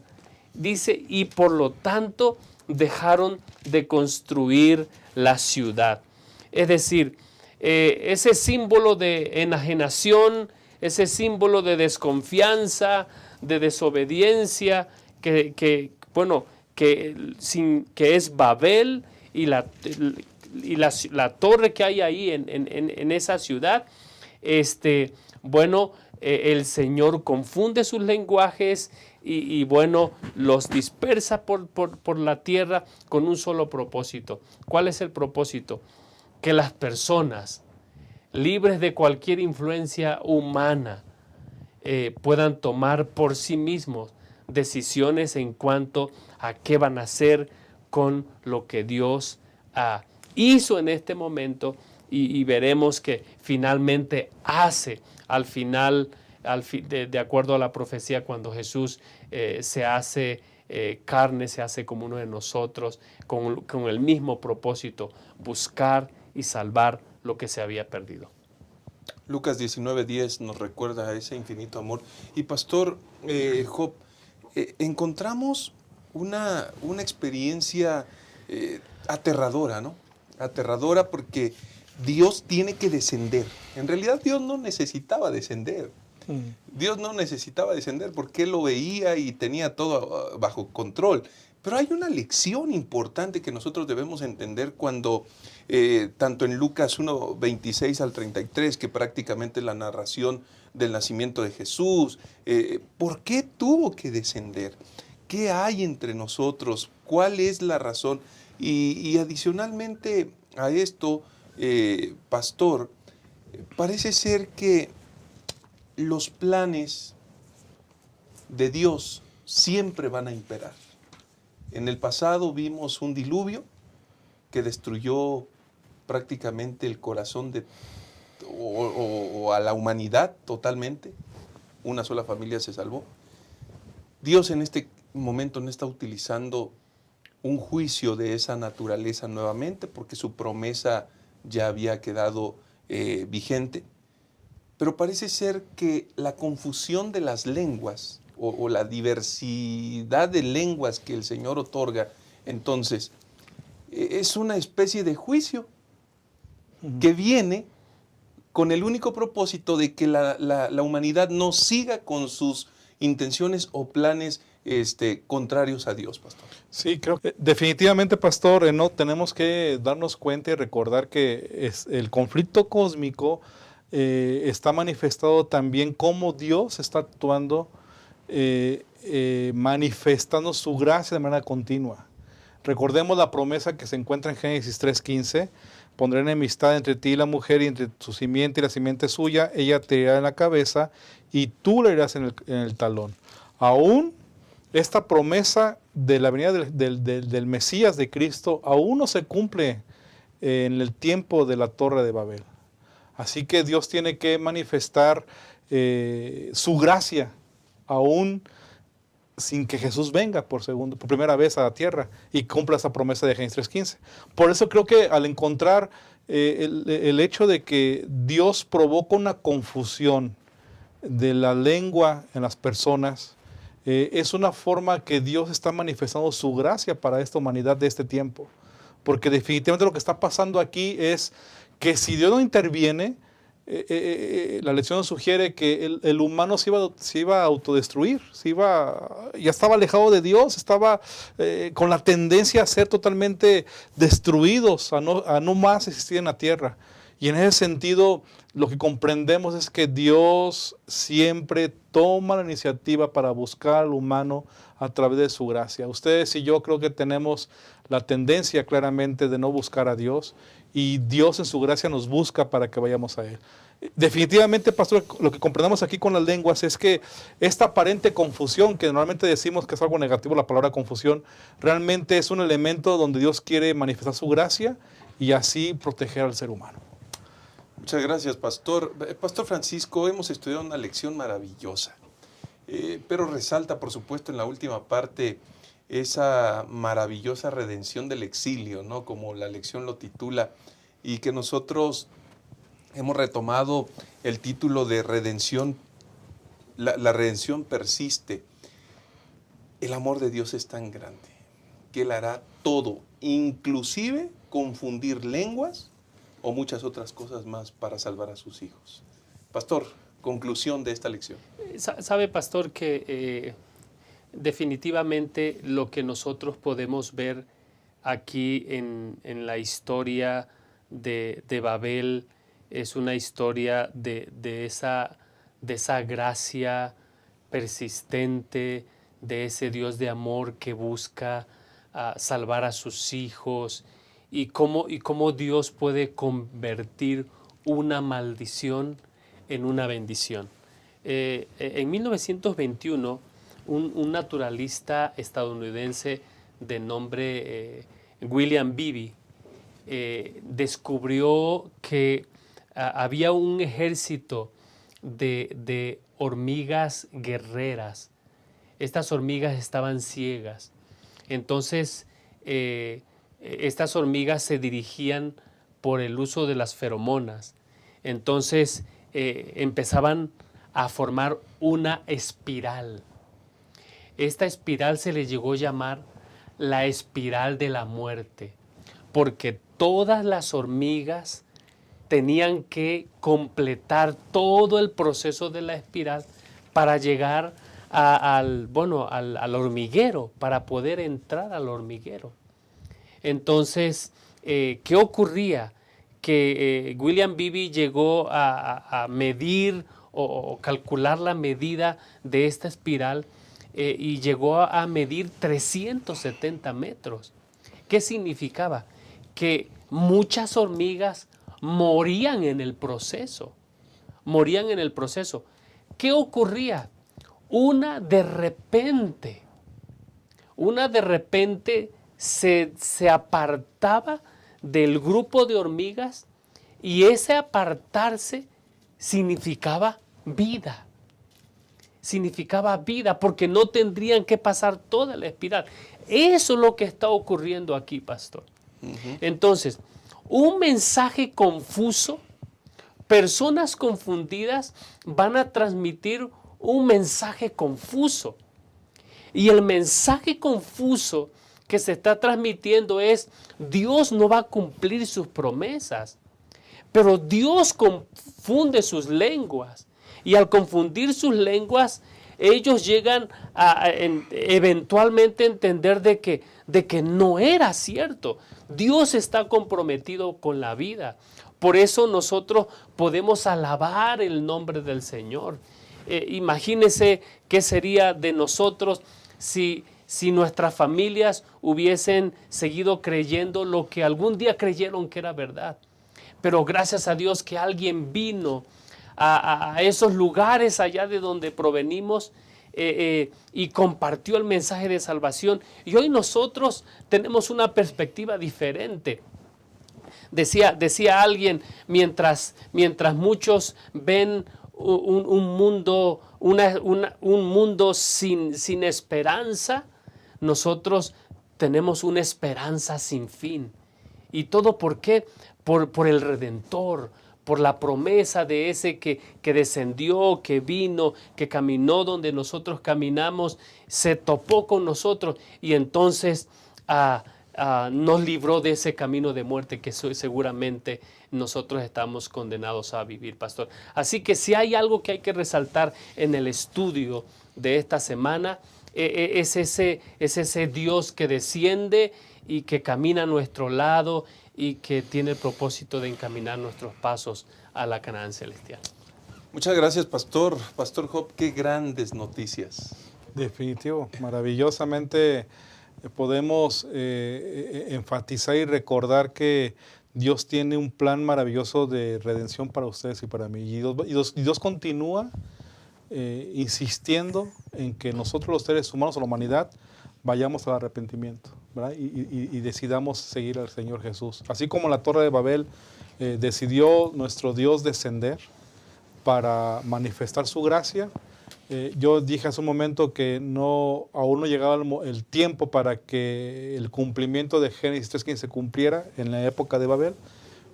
Speaker 2: dice, y por lo tanto dejaron de construir la ciudad. Es decir, ese símbolo de enajenación, ese símbolo de desconfianza, de desobediencia, que es Babel y la torre que hay ahí en esa ciudad, el Señor confunde sus lenguajes y los dispersa por la tierra con un solo propósito. ¿Cuál es el propósito? Que las personas, libres de cualquier influencia humana, puedan tomar por sí mismos decisiones en cuanto a qué van a hacer con lo que Dios hizo en este momento, y veremos que finalmente hace al final, de acuerdo a la profecía, cuando Jesús se hace carne, se hace como uno de nosotros, con el mismo propósito, buscar y salvar lo que se había perdido.
Speaker 1: Lucas 19:10 nos recuerda a ese infinito amor. Y pastor Job, encontramos una experiencia aterradora, ¿no? Aterradora porque Dios tiene que descender. En realidad Dios no necesitaba descender. Dios no necesitaba descender porque Él lo veía y tenía todo bajo control. Pero hay una lección importante que nosotros debemos entender cuando, tanto en Lucas 1:26 al 33, que prácticamente es la narración del nacimiento de Jesús, ¿por qué tuvo que descender? ¿Qué hay entre nosotros? ¿Cuál es la razón? Y adicionalmente a esto, pastor, parece ser que los planes de Dios siempre van a imperar. En el pasado vimos un diluvio que destruyó prácticamente el corazón o a la humanidad totalmente. Una sola familia se salvó. Dios en este momento no está utilizando un juicio de esa naturaleza nuevamente porque su promesa ya había quedado vigente. Pero parece ser que la confusión de las lenguas o la diversidad de lenguas que el Señor otorga, entonces, es una especie de juicio que viene con el único propósito de que la humanidad no siga con sus intenciones o planes contrarios a Dios, pastor.
Speaker 3: Sí, creo que definitivamente, pastor, no tenemos que darnos cuenta y recordar que el conflicto cósmico está manifestado también cómo Dios está actuando, manifestando su gracia de manera continua. Recordemos la promesa que se encuentra en Génesis 3:15: pondré enemistad entre ti y la mujer, y entre tu simiente y la simiente suya, ella te herirá en la cabeza y tú le herirás en el talón. Aún esta promesa de la venida del Mesías, de Cristo, aún no se cumple en el tiempo de la Torre de Babel. Así que Dios tiene que manifestar su gracia aún sin que Jesús venga por primera vez a la tierra y cumpla esa promesa de Génesis 3:15. Por eso creo que al encontrar el hecho de que Dios provoca una confusión de la lengua en las personas, es una forma que Dios está manifestando su gracia para esta humanidad de este tiempo. Porque definitivamente lo que está pasando aquí es que si Dios no interviene, la lección nos sugiere que el humano se iba a autodestruir, ya estaba alejado de Dios, estaba con la tendencia a ser totalmente destruidos, a no más existir en la tierra. Y en ese sentido, lo que comprendemos es que Dios siempre toma la iniciativa para buscar al humano a través de su gracia. Ustedes y yo creo que tenemos la tendencia claramente de no buscar a Dios, y Dios en su gracia nos busca para que vayamos a Él. Definitivamente, pastor, lo que comprendemos aquí con las lenguas es que esta aparente confusión, que normalmente decimos que es algo negativo la palabra confusión, realmente es un elemento donde Dios quiere manifestar su gracia y así proteger al ser humano.
Speaker 1: Muchas gracias, pastor. Pastor Francisco, hemos estudiado una lección maravillosa, pero resalta, por supuesto, en la última parte esa maravillosa redención del exilio, ¿no? Como la lección lo titula, y que nosotros hemos retomado el título de redención, la redención persiste. El amor de Dios es tan grande que Él hará todo, inclusive confundir lenguas o muchas otras cosas más para salvar a sus hijos. Pastor, conclusión de esta lección.
Speaker 2: Sabe, pastor, que definitivamente lo que nosotros podemos ver aquí en la historia de Babel es una historia de esa gracia persistente, de ese Dios de amor que busca salvar a sus hijos, y cómo Dios puede convertir una maldición en una bendición. En 1921, un naturalista estadounidense de nombre William Beebe descubrió que había un ejército de hormigas guerreras. Estas hormigas estaban ciegas. Entonces, estas hormigas se dirigían por el uso de las feromonas. Entonces, empezaban a formar una espiral. Esta espiral se le llegó a llamar la espiral de la muerte, porque todas las hormigas tenían que completar todo el proceso de la espiral para llegar al hormiguero, para poder entrar al hormiguero. Entonces, ¿qué ocurría? Que William Beebe llegó a medir o calcular la medida de esta espiral y llegó a medir 370 metros. ¿Qué significaba? Que muchas hormigas morían en el proceso. Morían en el proceso. ¿Qué ocurría? Una de repente se apartaba del grupo de hormigas, y ese apartarse significaba vida. Significaba vida, porque no tendrían que pasar toda la espiral. Eso es lo que está ocurriendo aquí, pastor. Entonces, un mensaje confuso, personas confundidas van a transmitir un mensaje confuso. Y el mensaje confuso que se está transmitiendo es: Dios no va a cumplir sus promesas. Pero Dios confunde sus lenguas. Y al confundir sus lenguas, ellos llegan a eventualmente entender de que no era cierto. Dios está comprometido con la vida. Por eso nosotros podemos alabar el nombre del Señor. Imagínense qué sería de nosotros si nuestras familias hubiesen seguido creyendo lo que algún día creyeron que era verdad. Pero gracias a Dios que alguien vino a esos lugares allá de donde provenimos y compartió el mensaje de salvación. Y hoy nosotros tenemos una perspectiva diferente. Decía alguien, mientras muchos ven un mundo sin esperanza, nosotros tenemos una esperanza sin fin. ¿Y todo por qué? Por el Redentor, por la promesa de ese que descendió, que vino, que caminó donde nosotros caminamos, se topó con nosotros y entonces nos libró de ese camino de muerte que seguramente nosotros estamos condenados a vivir, pastor. Así que si hay algo que hay que resaltar en el estudio de esta semana, es ese Dios que desciende y que camina a nuestro lado y que tiene el propósito de encaminar nuestros pasos a la Canaán celestial.
Speaker 1: Muchas gracias, Pastor. Pastor Job, qué grandes noticias.
Speaker 3: Definitivo, maravillosamente podemos enfatizar y recordar que Dios tiene un plan maravilloso de redención para ustedes y para mí. Y Dios continúa insistiendo en que nosotros los seres humanos o la humanidad vayamos al arrepentimiento, ¿verdad? Y decidamos seguir al Señor Jesús. Así como la Torre de Babel decidió nuestro Dios descender para manifestar su gracia. Yo dije hace un momento que aún no llegaba el tiempo para que el cumplimiento de Génesis 3:15 se cumpliera en la época de Babel,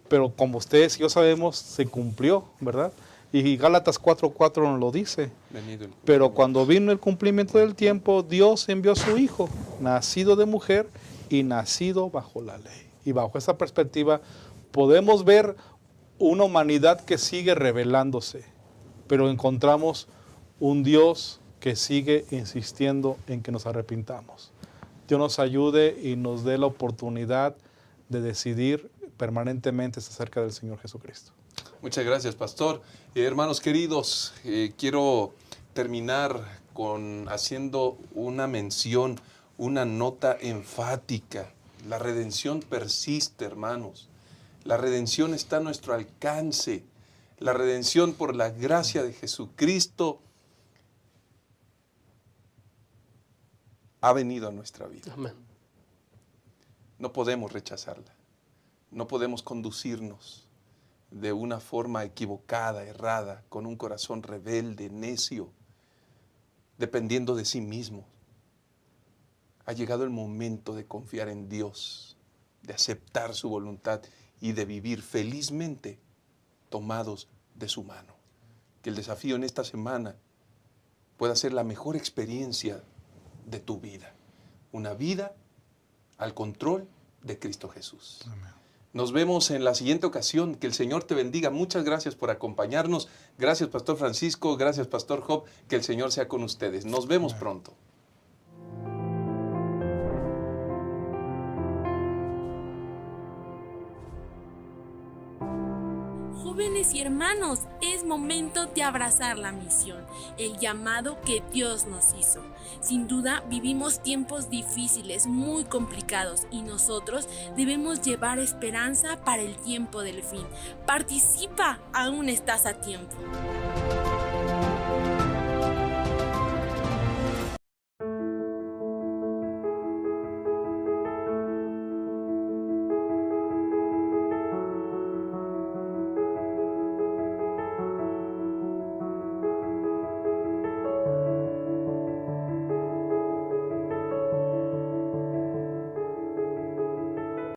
Speaker 3: pero como ustedes y yo sabemos, se cumplió, ¿verdad? Y Gálatas 4:4 nos lo dice.
Speaker 1: Venido el
Speaker 3: Pero cuando vino el cumplimiento del tiempo, Dios envió a su Hijo, nacido de mujer y nacido bajo la ley. Y bajo esa perspectiva podemos ver una humanidad que sigue rebelándose, pero encontramos un Dios que sigue insistiendo en que nos arrepintamos. Dios nos ayude y nos dé la oportunidad de decidir permanentemente acerca del Señor Jesucristo.
Speaker 1: Muchas gracias, pastor. Hermanos queridos, quiero terminar haciendo una mención, una nota enfática. La redención persiste, hermanos. La redención está a nuestro alcance. La redención por la gracia de Jesucristo ha venido a nuestra vida.
Speaker 2: Amén.
Speaker 1: No podemos rechazarla. No podemos conducirnos de una forma equivocada, errada, con un corazón rebelde, necio, dependiendo de sí mismo. Ha llegado el momento de confiar en Dios, de aceptar su voluntad y de vivir felizmente tomados de su mano. Que el desafío en esta semana pueda ser la mejor experiencia de tu vida. Una vida al control de Cristo Jesús.
Speaker 3: Amén.
Speaker 1: Nos vemos en la siguiente ocasión. Que el Señor te bendiga. Muchas gracias por acompañarnos. Gracias, Pastor Francisco. Gracias, Pastor Job. Que el Señor sea con ustedes. Nos vemos pronto.
Speaker 8: Jóvenes y hermanos, es momento de abrazar la misión, el llamado que Dios nos hizo. Sin duda, vivimos tiempos difíciles, muy complicados, y nosotros debemos llevar esperanza para el tiempo del fin. Participa, aún estás a tiempo.